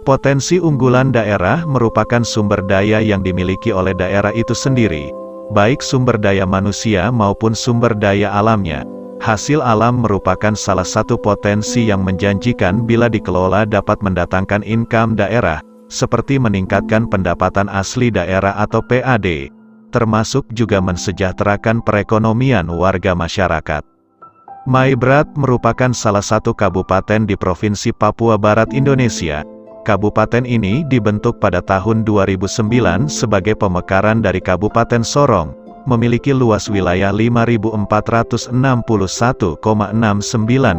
Potensi unggulan daerah merupakan sumber daya yang dimiliki oleh daerah itu sendiri, baik sumber daya manusia maupun sumber daya alamnya. Hasil alam merupakan salah satu potensi yang menjanjikan bila dikelola dapat mendatangkan income daerah, seperti meningkatkan pendapatan asli daerah atau PAD, termasuk juga mensejahterakan perekonomian warga masyarakat. Maibrat merupakan salah satu kabupaten di Provinsi Papua Barat, Indonesia. Kabupaten ini dibentuk pada tahun 2009 sebagai pemekaran dari Kabupaten Sorong, memiliki luas wilayah 5.461,69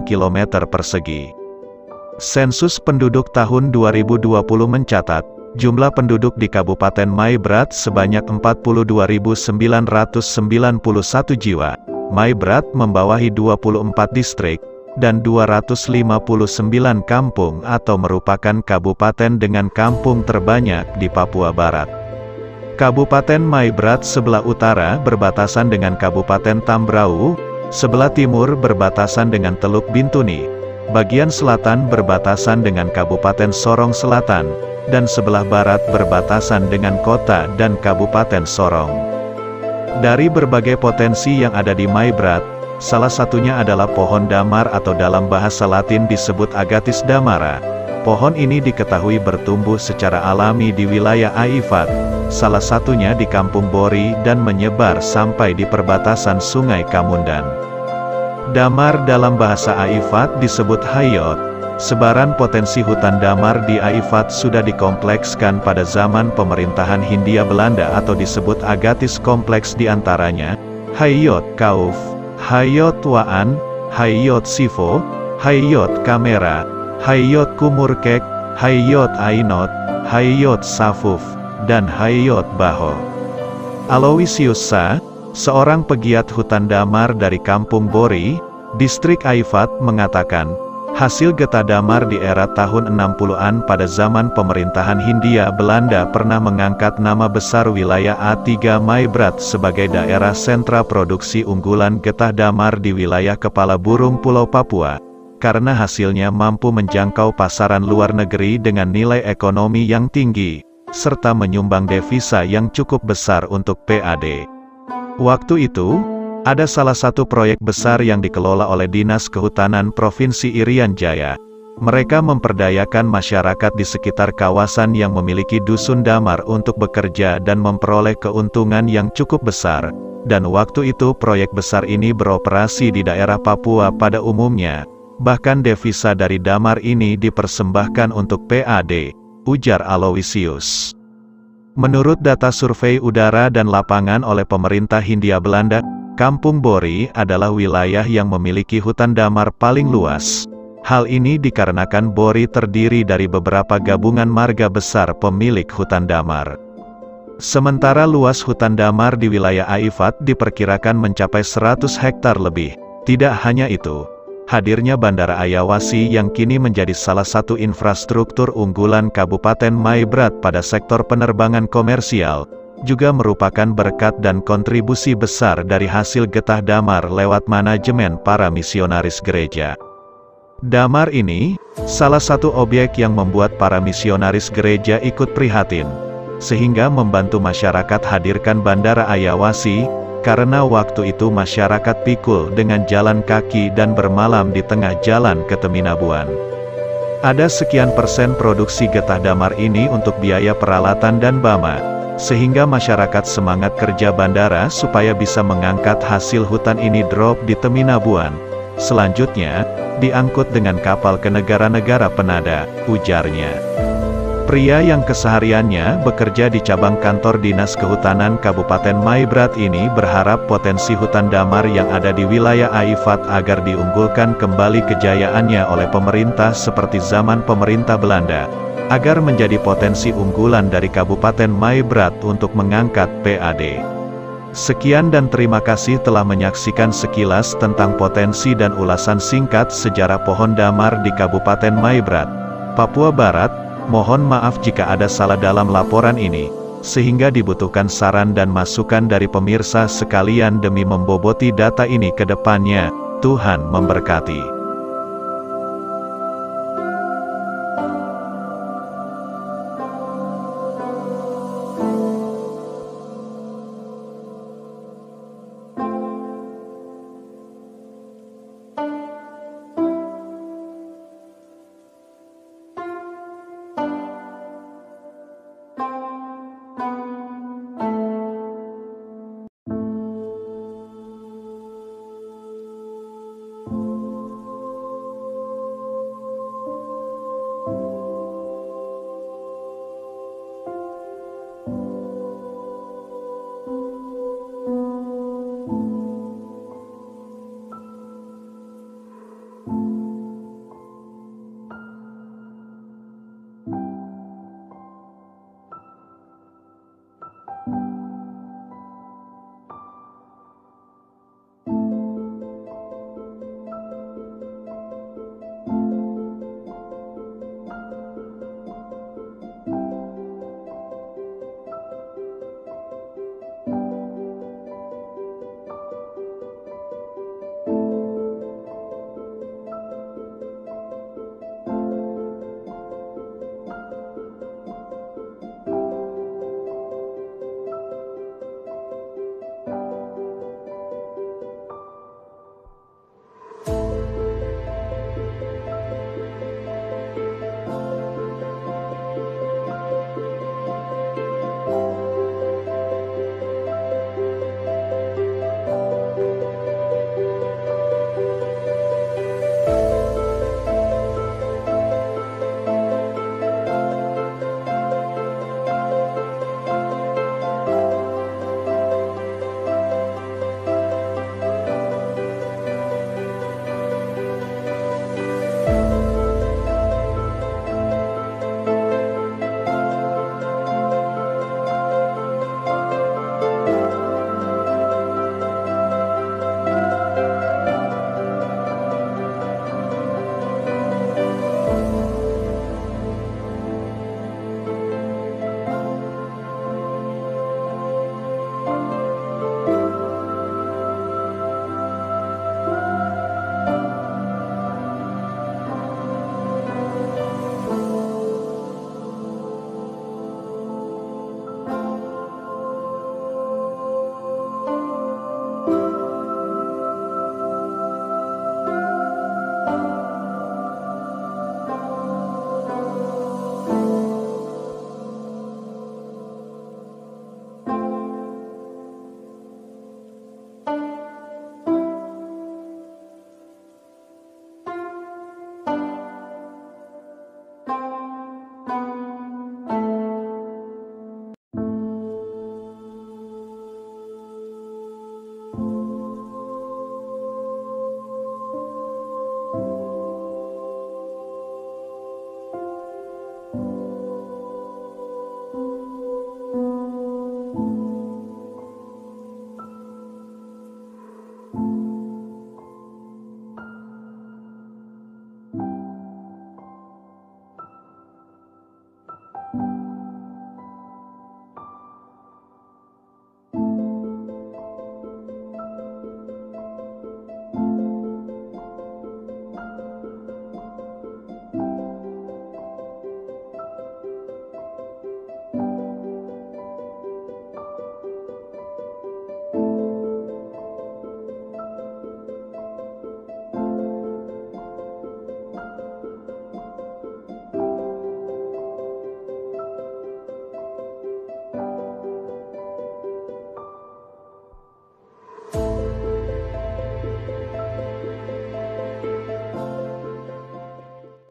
km persegi. Sensus penduduk tahun 2020 mencatat, jumlah penduduk di Kabupaten Maibrat sebanyak 42.991 jiwa. Maibrat membawahi 24 distrik, dan 259 kampung atau merupakan kabupaten dengan kampung terbanyak di Papua Barat. Kabupaten Maibrat sebelah utara berbatasan dengan Kabupaten Tambrau, sebelah timur berbatasan dengan Teluk Bintuni, bagian selatan berbatasan dengan Kabupaten Sorong Selatan, dan sebelah barat berbatasan dengan kota dan Kabupaten Sorong. Dari berbagai potensi yang ada di Maibrat, salah satunya adalah pohon damar atau dalam bahasa Latin disebut Agathis damara. Pohon ini diketahui bertumbuh secara alami di wilayah Aifat, salah satunya di Kampung Bori dan menyebar sampai di perbatasan Sungai Kamundan. Damar dalam bahasa Aifat disebut hayot. Sebaran potensi hutan damar di Aifat sudah dikomplekskan pada zaman pemerintahan Hindia Belanda atau disebut Agathis kompleks diantaranya, Hayot Kauf, Hayot Waan, Hayot Sivo, Hayot Kamera, Hayot Kumurkek, Hayot Ainot, Hayot Safuf, dan Hayot Baho. Aloysius Sa, seorang pegiat hutan damar dari Kampung Bori, distrik Aifat mengatakan, hasil getah damar di era tahun 60-an pada zaman pemerintahan Hindia Belanda pernah mengangkat nama besar wilayah A3 Maibrat sebagai daerah sentra produksi unggulan getah damar di wilayah Kepala Burung Pulau Papua, karena hasilnya mampu menjangkau pasaran luar negeri dengan nilai ekonomi yang tinggi, serta menyumbang devisa yang cukup besar untuk PAD. Waktu itu, ada salah satu proyek besar yang dikelola oleh Dinas Kehutanan Provinsi Irian Jaya. Mereka memperdayakan masyarakat di sekitar kawasan yang memiliki dusun damar untuk bekerja dan memperoleh keuntungan yang cukup besar. Dan waktu itu proyek besar ini beroperasi di daerah Papua pada umumnya. Bahkan devisa dari damar ini dipersembahkan untuk PAD, ujar Aloysius. Menurut data survei udara dan lapangan oleh pemerintah Hindia Belanda, Kampung Bori adalah wilayah yang memiliki hutan damar paling luas. Hal ini dikarenakan Bori terdiri dari beberapa gabungan marga besar pemilik hutan damar. Sementara luas hutan damar di wilayah Aifat diperkirakan mencapai 100 hektar lebih. Tidak hanya itu, hadirnya Bandara Ayawasi yang kini menjadi salah satu infrastruktur unggulan Kabupaten Maibrat pada sektor penerbangan komersial, juga merupakan berkat dan kontribusi besar dari hasil getah damar lewat manajemen para misionaris gereja. Damar ini, salah satu objek yang membuat para misionaris gereja ikut prihatin, sehingga membantu masyarakat hadirkan Bandara Ayawasi, karena waktu itu masyarakat pikul dengan jalan kaki dan bermalam di tengah jalan ke Teminabuan. Ada sekian persen produksi getah damar ini untuk biaya peralatan dan bama, sehingga masyarakat semangat kerja bandara supaya bisa mengangkat hasil hutan ini drop di Teminabuan. Selanjutnya, diangkut dengan kapal ke negara-negara penada, ujarnya. Pria yang kesehariannya bekerja di cabang kantor Dinas Kehutanan Kabupaten Maibrat ini berharap potensi hutan damar yang ada di wilayah Aifat agar diunggulkan kembali kejayaannya oleh pemerintah seperti zaman pemerintah Belanda, agar menjadi potensi unggulan dari Kabupaten Maibrat untuk mengangkat PAD. Sekian dan terima kasih telah menyaksikan sekilas tentang potensi dan ulasan singkat sejarah pohon damar di Kabupaten Maibrat, Papua Barat. Mohon maaf jika ada salah dalam laporan ini, sehingga dibutuhkan saran dan masukan dari pemirsa sekalian demi memboboti data ini ke depannya. Tuhan memberkati.